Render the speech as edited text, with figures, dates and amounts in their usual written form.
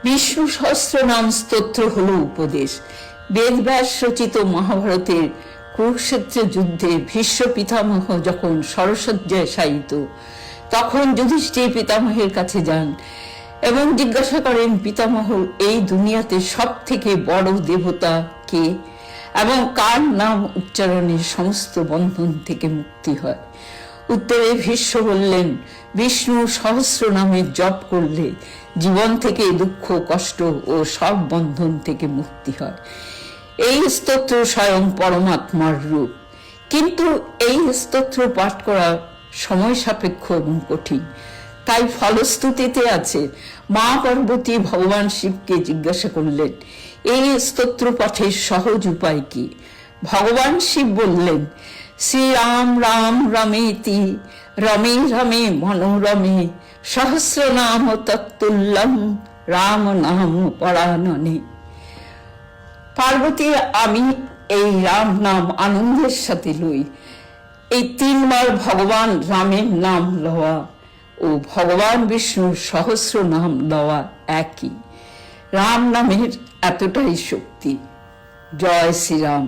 বিষ্ণু সহস্রনাম স্তোত্র হলো উপদেশ। বেদব্যাস রচিত মহাভারতের কুরুক্ষেত্র যুদ্ধে ভীষ্ম পিতামহ যখন সরসজ্জায় শায়িত, তখন যুধিষ্ঠির পিতামহের কাছে যান এবং জিজ্ঞাসা করেন, পিতামহ, এই দুনিয়াতে সব থেকে বড় দেবতা কে এবং কার নাম উচ্চারণে সমস্ত বন্ধন থেকে মুক্তি হয়? উত্তরে ভীষ্ম বললেন, বিষ্ণু সহস্র নামের জপ করলে জীবন থেকে দুঃখ, কষ্ট ও সব বন্ধন থেকে মুক্তি হয়। এই স্তোত্র স্বয়ং পরমাত্মার রূপ, কিন্তু এই স্তোত্র পাঠ করা সময় সাপেক্ষ এবং কঠিন। তাই ফলশ্রুতিতে আছে, মা পার্বতী ভগবান শিবকে জিজ্ঞাসা করলেন, এই স্তোত্র পাঠের সহজ উপায় কি? ভগবান শিব বললেন, শ্রীরাম রাম রমেতি রমে রমে মনোরমে সহস্র নাম তত্তুল্যম রাম নাম পরাননে। পার্বতী, আমি এই রাম নাম আনন্দের সাথে লই। এই 3 বার ভগবান রামের নাম লওয়া ও ভগবান বিষ্ণুর সহস্র নাম লওয়া একই। রাম নামের এতটাই শক্তি। জয় শ্রীরাম।